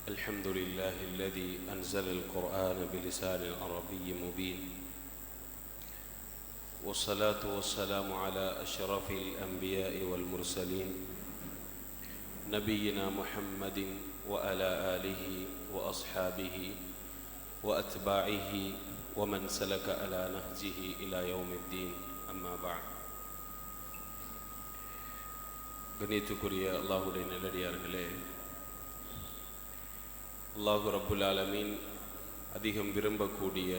الحمد لله الذي أنزل القرآن بلسان عربي مبين، والصلاة والسلام على أشرف الأنبياء والمرسلين نبينا محمد وعلى آله وأصحابه وأتباعه ومن سلك على نهجه إلى يوم الدين. أما بعد. கண்ணியத்துக்குரிய அல்லாஹுடைய நல்லடியார்களே, அல்லாஹு ரப்புல் ஆலமீன் அதிகம் விரும்பக்கூடிய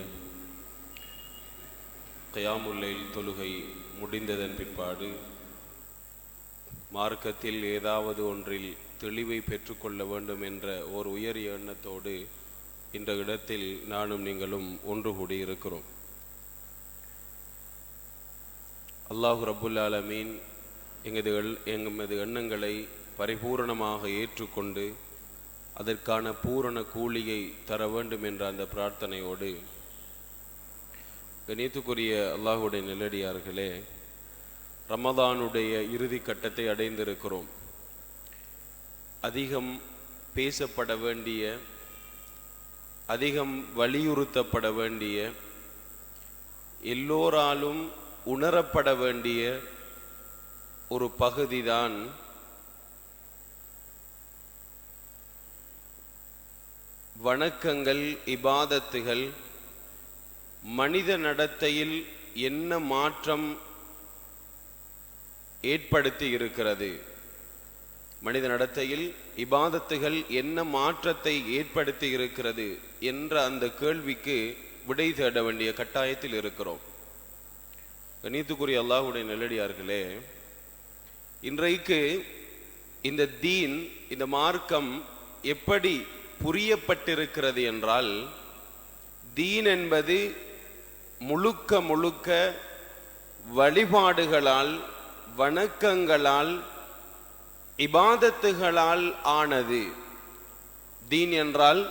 கியாமுல் லைல் தொழுகை முடிந்ததன் பிற்பாடு மார்க்கத்தில் ஏதாவது ஒன்றில் தெளிவை பெற்றுக்கொள்ள வேண்டும் என்ற ஒரு உயரிய எண்ணத்தோடு இந்த இடத்தில் நானும் நீங்களும் ஒன்று கூடி இருக்கிறோம். அல்லாஹு ரப்புல் ஆலமீன் எமது எண்ணங்களை பரிபூரணமாக ஏற்றுக்கொண்டு அதற்கான பூரண கூலியை தர வேண்டும் என்ற அந்த பிரார்த்தனையோடு, கண்ணியத்துக்குரிய அல்லாஹுடைய நல்லடியார்களே, ரமதானுடைய இறுதி கட்டத்தை அடைந்திருக்கிறோம். அதிகம் பேசப்பட வேண்டிய, அதிகம் வலியுறுத்தப்பட வேண்டிய, எல்லோராலும் உணரப்பட வேண்டிய ஒரு பகுதிதான் வணக்கங்கள், இபாதத்துகள். மனித நடத்தையில் என்ன மாற்றம் ஏற்படுத்தி இருக்கிறது, மனித நடத்தையில் இபாதத்துகள் என்ன மாற்றத்தை ஏற்படுத்தி இருக்கிறது என்ற அந்த கேள்விக்கு விடை தேட வேண்டிய கட்டாயத்தில் இருக்கிறோம். கண்ணியத்துக்குரிய அல்லாஹ்வுடைய நல்லடியார்களே, இன்றைக்கு இந்த தீன், இந்த மார்க்கம் எப்படி புரியப்பட்டிருக்கிறது என்றால், தீன் என்பது முழுக்க முழுக்க வழிபாடுகளால், வணக்கங்களால், இபாதத்துகளால் ஆனது. தீன் என்றால்,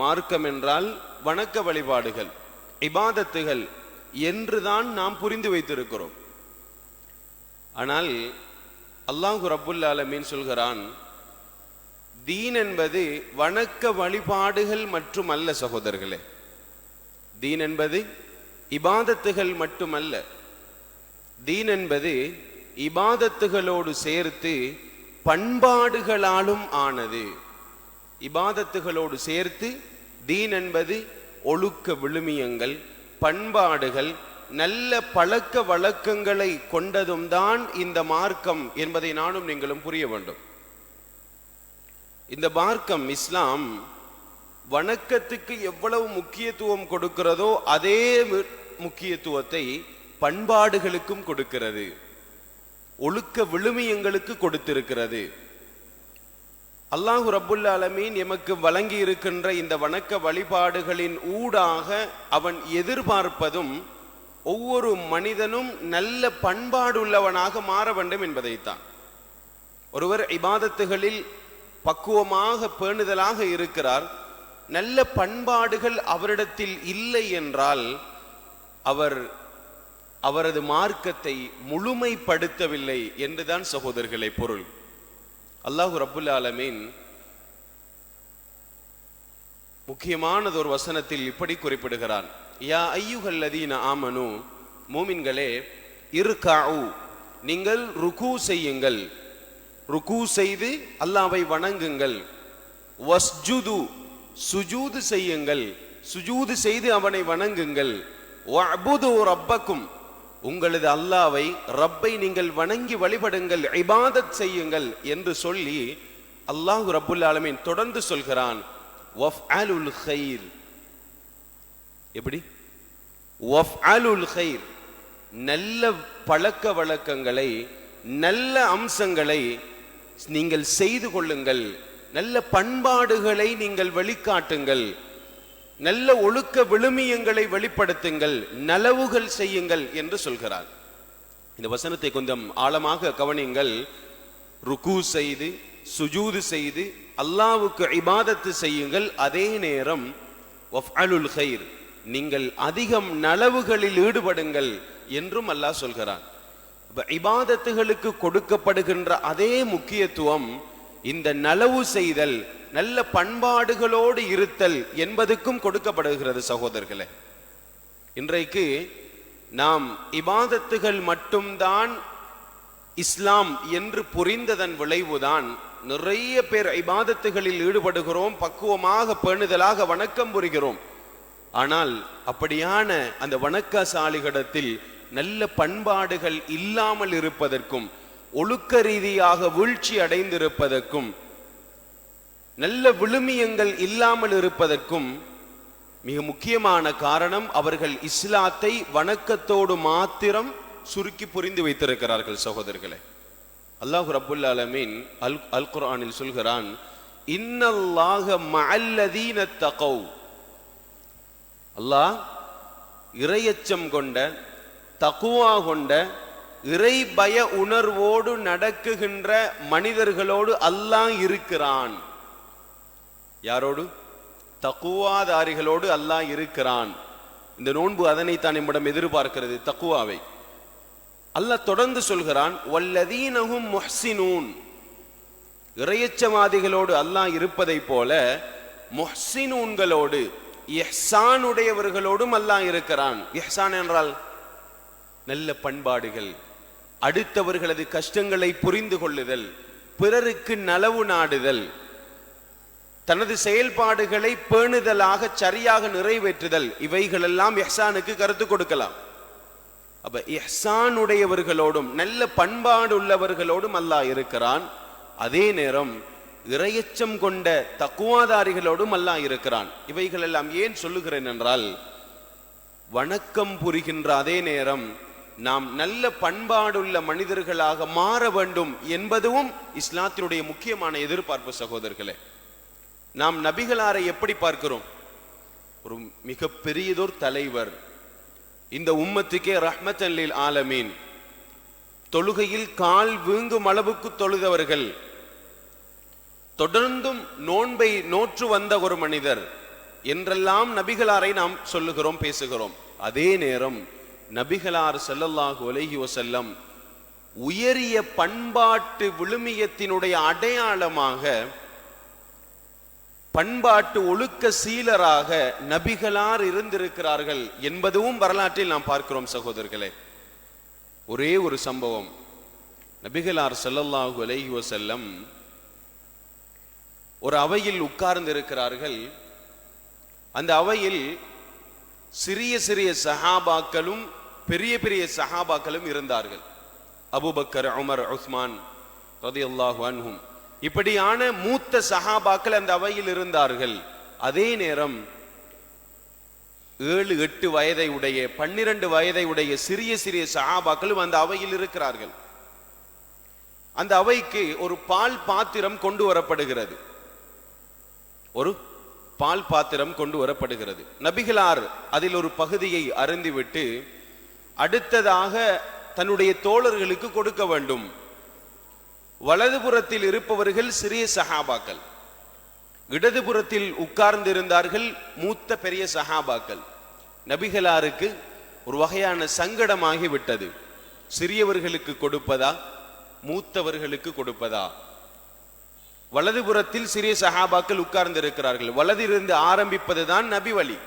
மார்க்கம் என்றால் வணக்க வழிபாடுகள், இபாதத்துகள் என்றுதான் நாம் புரிந்து வைத்திருக்கிறோம். ஆனால் அல்லாஹு ரப்புல் ஆலமீன் சொல்கிறான், தீன் என்பது வணக்க வழிபாடுகள் மட்டுமல்ல சகோதரர்களே. தீன் என்பது இபாதத்துகள் மட்டுமல்ல. தீன் என்பது இபாதத்துகளோடு சேர்த்து பண்பாடுகளாலும் ஆனது. இபாதத்துகளோடு சேர்த்து தீன் என்பது ஒழுக்க விழுமியங்கள், பண்பாடுகள், நல்ல பழக்க வழக்கங்களை கொண்டதும் தான் இந்த மார்க்கம் என்பதை நானும் நீங்களும் புரிய வேண்டும். இந்த மார்க்கம், இஸ்லாம், வணக்கத்துக்கு எவ்வளவு முக்கியத்துவம் கொடுக்கிறதோ அதே முக்கியத்துவத்தை பண்பாடுகளுக்கும் கொடுக்கிறது, ஒழுக்க விழுமியங்களுக்கு கொடுத்திருக்கிறது. அல்லாஹு ரப்புல் ஆலமீன் எமக்கு வழங்கி இருக்கின்ற இந்த வணக்க வழிபாடுகளின் ஊடாக அவன் எதிர்பார்ப்பதும் ஒவ்வொரு மனிதனும் நல்ல பண்பாடுள்ளவனாக மாற வேண்டும் என்பதைத்தான். ஒருவர் இபாதத்துகளில் பக்குவமாக பேணுதலாக இருக்கிறார், நல்ல பண்பாடுகள் அவரிடத்தில் இல்லை என்றால் அவரது மார்க்கத்தை முழுமைப்படுத்தவில்லை என்றுதான் சகோதரர்களை பொருள். அல்லாஹு ரப்புல் ஆலமீன் முக்கியமானது ஒரு வசனத்தில் இப்படி குறிப்பிடுகிறான், யா அய்யுஹல்லதீன ஆமனு, மூமின்களே, இர்காஉ, நீங்கள் ருக்கு செய்யுங்கள், ருக்கு செய்து அல்லாஹ்வை வணங்குங்கள், வஸ்ஜுது, சுஜூது செய்யுங்கள், சுஜூது செய்து அவனை வணங்குங்கள், வஅபுது ரப்பக்கும், உங்களது அல்லாஹ்வை, ரப்பை நீங்கள் வணங்கி வழிபடுங்கள், இபாதத் செய்யுங்கள் என்று சொல்லி அல்லாஹ் ரப்புல் ஆலமீன் தொடர்ந்து சொல்கிறான், வஃஅலுல் கைர். எப்படி? வஃஅலுல் கைர், நல்ல பழக்க வழக்கங்களை, நல்ல அம்சங்களை நீங்கள் செய்து கொள்ளுங்கள், நல்ல பண்பாடுகளை நீங்கள் வெளிக்காட்டுங்கள், நல்ல ஒழுக்க விழுமியங்களை வெளிப்படுத்துங்கள், நலவுகள் செய்யுங்கள் என்று சொல்கிறார். இந்த வசனத்தை கொஞ்சம் ஆழமாக கவனியுங்கள். ருக்கு செய்து, சுஜூது செய்து அல்லாஹ்வுக்கு இபாதத்து செய்யுங்கள், அதே நேரம் வஃஅலுல் கைர், நீங்கள் அதிகம் நலவுகளில் ஈடுபடுங்கள் என்றும் அல்லாஹ் சொல்கிறான். இபாதத்துகளுக்கு கொடுக்கப்படுகின்ற அதே முக்கியத்துவம் இந்த நலவு செய்தல், நல்ல பண்பாடுகளோடு இருத்தல் என்பதுக்கும் கொடுக்கப்படுகிறது சகோதரர்களே. இன்றைக்கு நாம் இபாதத்துகள் மட்டும்தான் இஸ்லாம் என்று புரிந்ததன் விளைவுதான் நிறைய பேர் இபாதத்துகளில் ஈடுபடுகிறோம், பக்குவமாக பேணுதலாக வணக்கம் புரிகிறோம். ஆனால் அப்படியான அந்த வணக்கசாலிகளிடத்தில் நல்ல பண்பாடுகள் இல்லாமல் இருப்பதற்கும், ஒழுக்க ரீதியாக வீழ்ச்சி அடைந்திருப்பதற்கும், நல்ல விழுமியங்கள் இல்லாமல் இருப்பதற்கும் மிக முக்கியமான காரணம் அவர்கள் இஸ்லாத்தை வணக்கத்தோடு மாத்திரம் சுருக்கி புரிந்து வைத்திருக்கிறார்கள் சகோதரர்களே. அல்லாஹ் ரப்புல் ஆலமீன் அல் குர்ஆனில் சொல்கிறான், இன்னல்லாஹ மஅல்லதீன தகவ். அல்லாஹ் இறையச்சம் கொண்ட, தக்குவா கொண்ட, இறை பய உணர்வோடு நடக்குகின்ற மனிதர்களோடு அல்லாஹ் இருக்கிறான். யாரோடு? தக்குவாதாரிகளோடு அல்லாஹ் இருக்கிறான். இந்த நோன்பு அதனைத்தான் நம்மிடம் எதிர்பார்க்கிறது, தக்குவாவை. அல்லாஹ் தொடர்ந்து சொல்கிறான், வல்லதீனஹும் முஹ்சினூன். இறையச்சவாதிகளோடு அல்லாஹ் இருப்பதை போல முஹ்சினூன்களோடு, இஹ்சான் உடையவர்களோடும் அல்லாஹ் இருக்கிறான். இஹ்சான் என்றால் நல்ல பண்பாடுகள், அடுத்தவர்களது கஷ்டங்களை புரிந்து கொள்ளுதல், பிறருக்கு நலவு நாடுதல், தனது செயல்பாடுகளை பேணுதலாக சரியாக நிறைவேற்றுதல், இவைகளெல்லாம் இஹ்சானுக்கு கருத்து கொடுக்கலாம். அப்ப இஹ்சான் உடையவர்களோடும் நல்ல பண்பாடு உள்ளவர்களோடும் அல்லாஹ் இருக்கிறான். அதே நேரம் இறையச்சம் கொண்ட தக்குவாதாரிகளோடும் அல்லாஹ் இருக்கிறான். இவைகள் எல்லாம் ஏன் சொல்லுகிறேன் என்றால், வணக்கம் புரிகின்ற அதே நேரம் நாம் நல்ல பண்பாடுள்ள மனிதர்களாக மாற வேண்டும் என்பதும் இஸ்லாத்தினுடைய முக்கியமான எதிர்பார்ப்பு சகோதரர்களே. நாம் நபிகளாரை எப்படி பார்க்கிறோம்? ஒரு மிக பெரியதொரு தலைவர், இந்த உம்மத்துக்கே ரஹ்மத்தன் லில் ஆலமீன், தொழுகையில் கால் வீங்கும் அளவுக்கு தொழுதவர்கள், தொடர்ந்தும் நோன்பை நோற்று வந்த ஒரு மனிதர் என்றெல்லாம் நபிகளாரை நாம் சொல்லுகிறோம், பேசுகிறோம். அதே நேரம் நபிகளார் ஸல்லல்லாஹு அலைஹி வஸல்லம் உயரிய பண்பாட்டு விழுமியத்தினுடைய அடையாளமாக, பண்பாட்டு ஒழுக்க சீலராக நபிகளார் இருந்திருக்கிறார்கள் என்பதும் வரலாற்றில் நாம் பார்க்கிறோம் சகோதரர்களே. ஒரே ஒரு சம்பவம், நபிகளார் ஸல்லல்லாஹு அலைஹி வஸல்லம் ஒரு அவையில் உட்கார்ந்து இருக்கிறார்கள். அந்த அவையில் சிறிய சிறிய சஹாபாக்களும் பெரிய பெரிய சஹாபாக்களும் இருந்தார்கள். அபூபக்கர், உமர், உஸ்மான் ரலியல்லாஹு அன்ஹும், இப்படியான மூத்த சஹாபாக்கள் அந்த அவையில் இருந்தார்கள். அதே நேரம் 7-8 வயதை உடைய, 12 வயதை உடைய சிறிய சிறிய சஹாபாக்களும் அந்த அவையில் இருக்கிறார்கள். அந்த அவைக்கு ஒரு பால் பாத்திரம் கொண்டு வரப்படுகிறது. ஒரு பால் பாத்திரம் கொண்டு வரப்படுகிறது. நபிகளார் அதில் ஒரு பகுதியை அருந்திவிட்டு அடுத்ததாக தன்னுடைய தோழர்களுக்கு கொடுக்க வேண்டும். வலதுபுறத்தில் இருப்பவர்கள் சிறிய சஹாபாக்கள், இடதுபுறத்தில் உட்கார்ந்திருந்தார்கள் மூத்த பெரிய சஹாபாக்கள். நபிகளாருக்கு ஒரு வகையான சங்கடமாகி விட்டது. சிறியவர்களுக்கு கொடுப்பதா, மூத்தவர்களுக்கு கொடுப்பதா? வலதுபுறத்தில் சிறிய சஹாபாக்கள் உட்கார்ந்திருக்கிறார்கள். வலதிலிருந்து ஆரம்பிப்பதுதான் நபி வழி.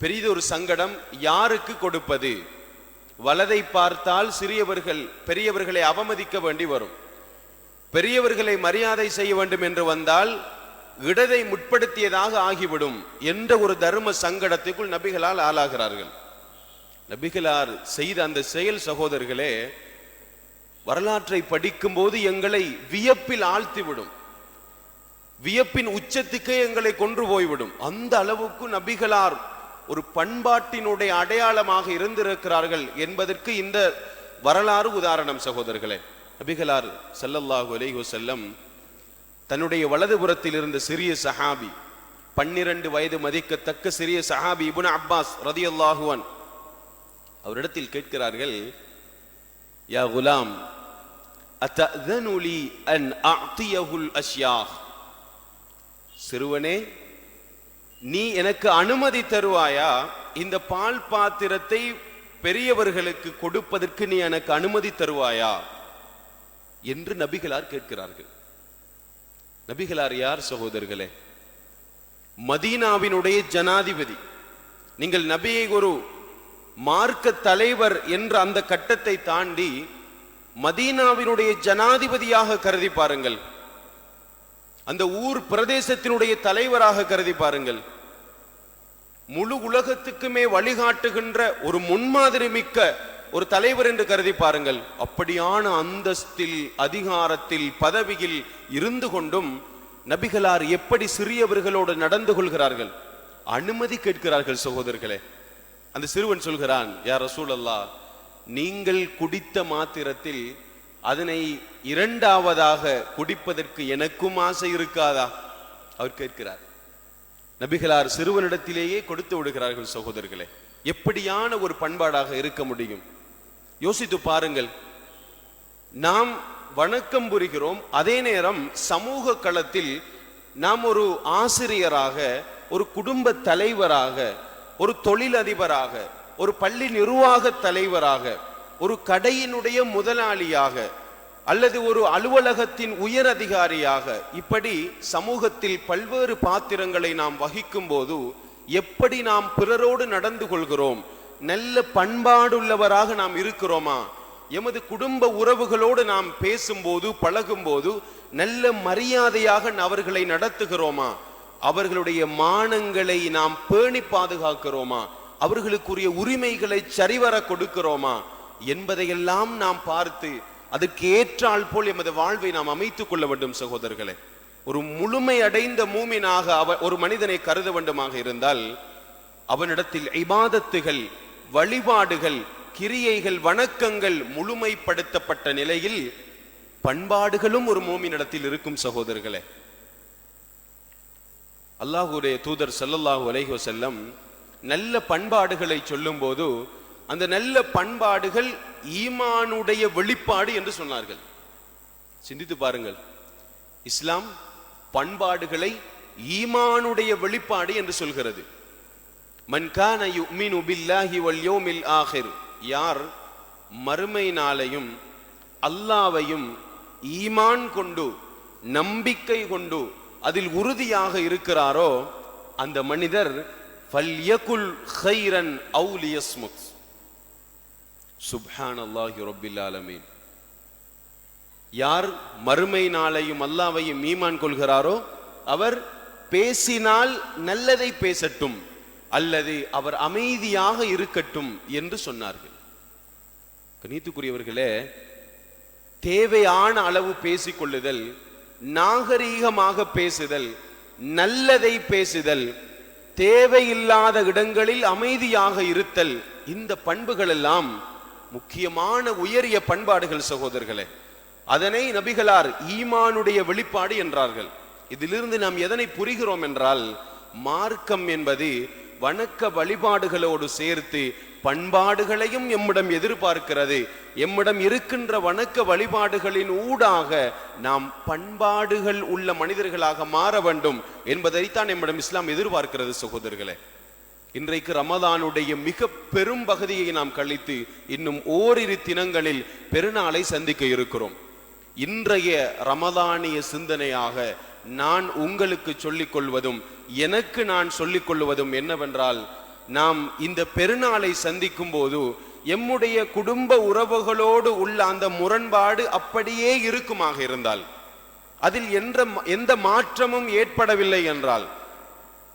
பெரிதொரு சங்கடம், யாருக்கு கொடுப்பது? வலதை பார்த்தால் சிறியவர்கள் பெரியவர்களை அவமதிக்க வேண்டி வரும். பெரியவர்களை மரியாதை செய்ய வேண்டும் என்று வந்தால் இடதை முற்படுத்தியதாக ஆகிவிடும் என்ற ஒரு தர்ம சங்கடத்துக்குள் நபிகளால் ஆளாகிறார்கள். நபிகளார் செய்த அந்த செயல் சகோதரர்களே, வரலாற்றை படிக்கும் போது எங்களை வியப்பில் ஆழ்த்திவிடும். வியப்பின் உச்சத்துக்கே எங்களை கொன்று போய்விடும். அந்த அளவுக்கு நபிகளார் ஒரு பண்பாட்டினுடைய அடையாளமாக இருந்திருக்கிறார்கள் என்பதற்கு இந்த வரலாறு உதாரணம் சகோதரர்களே. நபிகளார் ஸல்லல்லாஹு அலைஹி வஸல்லம் தன்னுடைய வலதுபுறத்தில் இருந்த சிறிய சஹாபி, 12 வயது மதிக்கத்தக்க சிறிய சஹாபி இப்னு அப்பாஸ் ரலியல்லாஹு அன்ஹு, அவரிடத்தில் கேட்கிறார்கள், யா குலாம் அத்தஅذனு லி அன் அஅதியஹுல் அஷ்யாஹ். சிறுவனே, நீ எனக்கு அனுமதி தருவாயா இந்த பால் பாத்திரத்தை பெரியவர்களுக்கு கொடுப்பதற்கு நீ எனக்கு அனுமதி தருவாயா என்று நபிகளார் கேட்கிறார்கள். நபிகளார் யார் சகோதரர்களே? மதீனாவினுடைய ஜனாதிபதி. நீங்கள் நபியை ஒரு மார்க்க தலைவர் என்ற அந்த கட்டத்தை தாண்டி மதீனாவினுடைய ஜனாதிபதியாக கருதி பாருங்கள். அந்த ஊர் பிரதேசத்தினுடைய தலைவராக கருதி பாருங்கள். முழு உலகத்துக்குமே வழிகாட்டுகின்ற ஒரு முன்மாதிரி மிக்க ஒரு தலைவர் என்று கருதி பாருங்கள். அப்படியான அந்தஸ்தில், அதிகாரத்தில், பதவியில் இருந்து கொண்டும் நபிகளார் எப்படி சிறியவர்களோடு நடந்து கொள்கிறார்கள்? அனுமதி கேட்கிறார்கள் சகோதரர்களே. அந்த சிறுவன் சொல்கிறான், யா ரசூலல்லாஹ், நீங்கள் குடித்த மாத்திரத்தில் அதனை இரண்டாவதாக குடிப்பதற்கு எனக்கும் ஆசை இருக்காதா? அவர் கேட்கிறார். நபிகளார் சிறுவனிடத்திலேயே கொடுத்து விடுகிறார்கள் சகோதரர்களே. எப்படியான ஒரு பண்பாடாக இருக்க முடியும்? யோசித்து பாருங்கள். நாம் வணக்கம் புரிகிறோம், அதே நேரம் சமூக களத்தில் நாம் ஒரு ஆசிரியராக, ஒரு குடும்ப தலைவராக, ஒரு தொழிலதிபராக, ஒரு பள்ளி நிர்வாக தலைவராக, ஒரு கடையினுடைய முதலாளியாக, அல்லது ஒரு அலுவலகத்தின் உயர் அதிகாரியாக, இப்படி சமூகத்தில் பல்வேறு பாத்திரங்களை நாம் வகிக்கும் போது எப்படி நாம் பிறரோடு நடந்து கொள்கிறோம்? நல்ல பண்பாடுள்ளவராக நாம் இருக்கிறோமா? எமது குடும்ப உறவுகளோடு நாம் பேசும்போது, பழகும்போது நல்ல மரியாதையாக அவர்களை நடத்துகிறோமா? அவர்களுடைய மானங்களை நாம் பேணி பாதுகாக்கிறோமா? அவர்களுக்குரிய உரிமைகளை சரிவர கொடுக்கிறோமா என்பதையெல்லாம் நாம் பார்த்து அதற்கு ஏற்றால் போல் எமது வாழ்வை நாம் அமைத்துக் கொள்ள வேண்டும் சகோதரர்களே. ஒரு முழுமை அடைந்த மூமினாக ஒரு மனிதனை கருத வேண்டுமாக இருந்தால் அவனிடத்தில் இபாதத்துகள், வழிபாடுகள், கிரியைகள், வணக்கங்கள் முழுமைப்படுத்தப்பட்ட நிலையில் பண்பாடுகளும் ஒரு மூமினிடத்தில் இருக்கும் சகோதரர்களே. அல்லாஹ்வுடைய தூதர் ஸல்லல்லாஹு அலைஹி வஸல்லம் நல்ல பண்பாடுகளை சொல்லும் போது அந்த நல்ல பண்பாடுகள் ஈமானுடைய வெளிப்பாடு என்று சொன்னார்கள். சிந்தித்து பாருங்கள். இஸ்லாம் பண்பாடுகளை ஈமானுடைய வெளிப்பாடு என்று சொல்கிறது. மன் கான யுமினு பில்லாஹி வல் யௌமில் ஆகிர், யார் மறுமை நாளையும் அல்லாஹ்வையும் ஈமான் கொண்டு, நம்பிக்கை கொண்டு அதில் உறுதியாக இருக்கிறாரோ அந்த மனிதர் ஃபல்யகுல் கைரன் அவு லியஸ்முத். சுப்ஹானல்லாஹி ரப்பில் ஆலமீன். யார் மறுமை நாளையும் அல்லாஹ்வையும் ஈமான் கொள்கிறாரோ அவர் பேசினால் நல்லதை பேசட்டும், அல்லது அவர் அமைதியாக இருக்கட்டும் என்று சொன்னார்கள். கணித்துக்குரியவர்களே, தேவையான அளவு பேசிக்கொள்ளுதல், நாகரீகமாக பேசுதல், நல்லதை பேசுதல், தேவையில்லாத இடங்களில் அமைதியாக இருத்தல், இந்த பண்புகள் எல்லாம் முக்கியமான உயரிய பண்பாடுகள் சகோதரர்களே. அதனை நபிகளார் ஈமானுடைய வெளிப்பாடு என்றார்கள். இதிலிருந்து நாம் எதனை புரிகிறோம் என்றால், மார்க்கம் என்பது வணக்க வழிபாடுகளோடு சேர்த்து பண்பாடுகளையும் எம்மிடம் எதிர்பார்க்கிறது. எம்மிடம் இருக்கின்ற வணக்க வழிபாடுகளின் ஊடாக நாம் பண்பாடுகள் உள்ள மனிதர்களாக மாற வேண்டும் என்பதைத்தான் எம்மிடம் இஸ்லாம் எதிர்பார்க்கிறது சகோதரர்களே. இன்றைக்கு ரமதானுடைய மிக பெரும் பகுதியை நாம் கழித்து இன்னும் ஓரிரு தினங்களில் பெருநாளை சந்திக்க இருக்கிறோம். இன்றைய ரமதானிய சிந்தனையாக நான் உங்களுக்கு சொல்லிக் கொள்வதும், எனக்கு நான் சொல்லிக் கொள்வதும் என்னவென்றால், நாம் இந்த பெருநாளை சந்திக்கும் போது எம்முடைய குடும்ப உறவுகளோடு உள்ள அந்த முரண்பாடு அப்படியே இருக்குமாக இருந்தால், அதில் எந்த மாற்றமும் ஏற்படவில்லை என்றால்,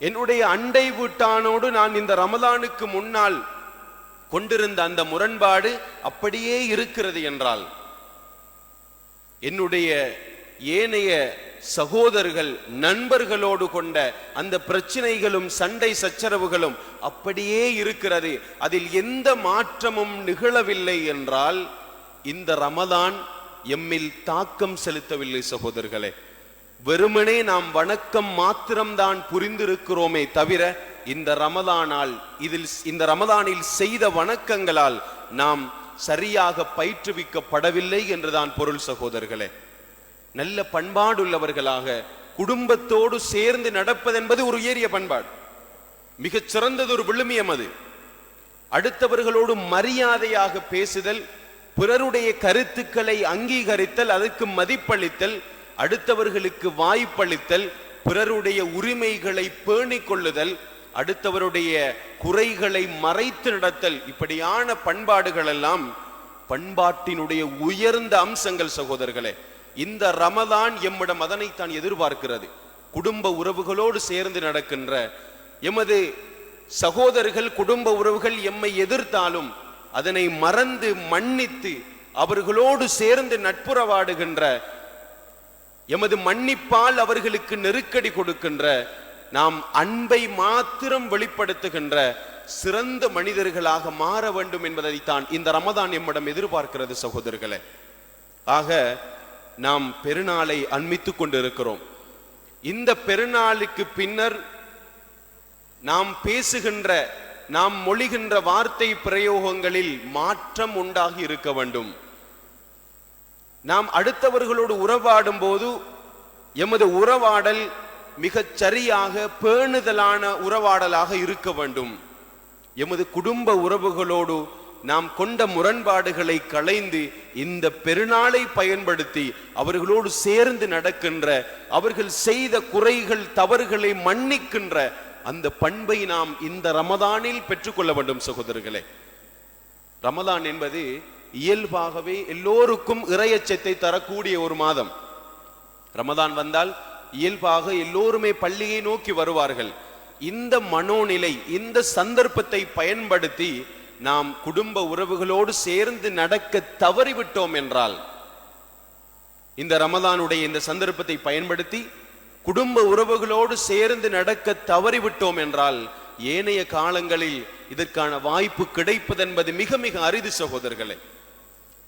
என்னுடைய அண்டை வீட்டானோடு நான் இந்த ரமலானுக்கு முன்னால் கொண்டிருந்த அந்த முரண்பாடு அப்படியே இருக்கிறது என்றால், என்னுடைய ஏனைய சகோதரர்கள், நண்பர்களோடு கொண்ட அந்த பிரச்சனைகளும் சண்டை சச்சரவுகளும் அப்படியே இருக்கிறது, அதில் எந்த மாற்றமும் நிகழவில்லை என்றால் இந்த ரமலான் எம்மில் தாக்கம் செலுத்தவில்லை சகோதரர்களே. வெறுமனே நாம் வணக்கம் மாத்திரம்தான் புரிந்திருக்கிறோமே தவிர இந்த ரமலானில் செய்த வணக்கங்களால் நாம் சரியாக பயிற்றுவிக்கப்படவில்லை என்றுதான் பொருள் சகோதரர்களே. நல்ல பண்பாடுள்ளவர்களாக குடும்பத்தோடு சேர்ந்து நடப்பதென்பது ஒரு உயரிய பண்பாடு, மிகச் சிறந்தது ஒரு விழுமியம். அது அடுத்தவர்களோடு மரியாதையாக பேசுதல், பிறருடைய கருத்துக்களை அங்கீகரித்தல், அதற்கு மதிப்பளித்தல், அடுத்தவர்களுக்கு வாய்ப்பளித்தல், பிறருடைய உரிமைகளை பேணிக் கொள்ளுதல், அடுத்தவருடைய குறைகளை மறைத்து நடத்தல், இப்படியான பண்பாடுகள் எல்லாம் பண்பாட்டினுடைய உயர்ந்த அம்சங்கள் சகோதரர்களே. இந்த ரமதான் எம்மிடம் அதனைத்தான் எதிர்பார்க்கிறது. குடும்ப உறவுகளோடு சேர்ந்து நடக்கின்ற எமது சகோதரர்கள், குடும்ப உறவுகள் எம்மை எதிர்த்தாலும் அதனை மறந்து மன்னித்து அவர்களோடு சேர்ந்து நட்புறவாடுகின்ற, எமது மன்னிப்பால் அவர்களுக்கு நெருக்கடி கொடுக்கின்ற, நாம் அன்பை மாத்திரம் வெளிப்படுத்துகின்ற சிறந்த மனிதர்களாக மாற வேண்டும் என்பதைத்தான் இந்த ரமதான் எம்மிடம் எதிர்பார்க்கிறது சகோதரர்களே. ஆக நாம் பெருநாளை அண்மித்துக் கொண்டிருக்கிறோம். இந்த பெருநாளுக்கு பின்னர் நாம் பேசுகின்ற, நாம் மொழிகின்ற வார்த்தை பிரயோகங்களில் மாற்றம் உண்டாகி இருக்க வேண்டும். நாம் அடுத்தவர்களோடு உறவாடும் போது எமது உறவாடல் மிகச் சரியாக பேணுதலான உறவாடலாக இருக்க வேண்டும். எமது குடும்ப உறவுகளோடு நாம் கொண்ட முரண்பாடுகளை களைந்து இந்த பெருநாளை பயன்படுத்தி அவர்களோடு சேர்ந்து நடக்கின்ற, அவர்கள் செய்த குறைகள் தவறுகளை மன்னிக்கின்ற அந்த பண்பை நாம் இந்த ரமதானில் பெற்றுக்கொள்ள வேண்டும் சகோதரர்களே. ரமதான் என்பது இயல்பாகவே எல்லோருக்கும் இறையச்சத்தை தரக்கூடிய ஒரு மாதம். ரமதான் வந்தால் இயல்பாக எல்லோருமே பள்ளியை நோக்கி வருவார்கள். இந்த மனோநிலை, இந்த சந்தர்ப்பத்தை பயன்படுத்தி நாம் குடும்ப உறவுகளோடு சேர்ந்து நடக்க தவறிவிட்டோம் என்றால், இந்த ரமதானுடைய இந்த சந்தர்ப்பத்தை பயன்படுத்தி குடும்ப உறவுகளோடு சேர்ந்து நடக்க தவறிவிட்டோம் என்றால், ஏனைய காலங்களில் இதற்கான வாய்ப்பு கிடைப்பதென்பது மிக மிக அரிது சகோதரர்களே.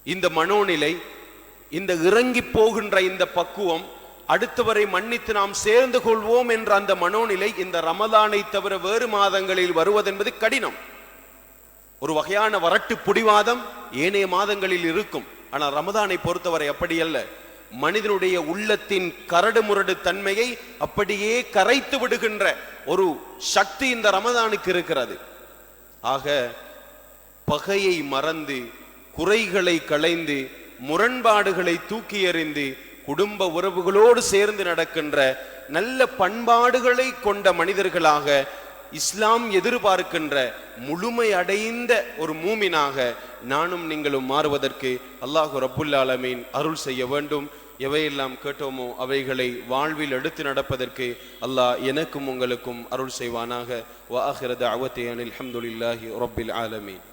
இந்த மனோநிலை, இந்த இறங்கி போகின்ற இந்த பக்குவம், அடுத்தவரை மன்னித்து நாம் சேர்ந்து கொள்வோம் என்ற அந்த மனோநிலை இந்த ரமதானை தவிர வேறு மாதங்களில் வருவதென்பது கடினம். ஒரு வகையான வரட்டு புடிவாதம் ஏனைய மாதங்களில் இருக்கும். ஆனால் ரமதானை பொறுத்தவரை அப்படி அல்ல. மனிதனுடைய உள்ளத்தின் கரடு முரடு தன்மையை அப்படியே கரைத்து விடுகின்ற ஒரு சக்தி இந்த ரமதானுக்கு இருக்கிறது. ஆக பகையை மறந்து, குறைகளை களைந்து, முரண்பாடுகளை தூக்கி எறிந்து குடும்ப உறவுகளோடு சேர்ந்து நடக்கின்ற நல்ல பண்பாடுகளை கொண்ட மனிதர்களாக இஸ்லாம் எதிர்பார்க்கின்ற முழுமை அடைந்த ஒரு மூமினாக நானும் நீங்களும் மாறுவதற்கு அல்லாஹு ரப்புல் ஆலமீன் அருள் செய்ய வேண்டும். எவையெல்லாம் கேட்டோமோ அவைகளை வாழ்வில் எடுத்து நடப்பதற்கு அல்லாஹ் எனக்கும் உங்களுக்கும் அருள் செய்வானாக. வ ஆகிர தஅவத்தி அனில் ஹம்துலில்லாஹி ரப்பில் ஆலமீன்.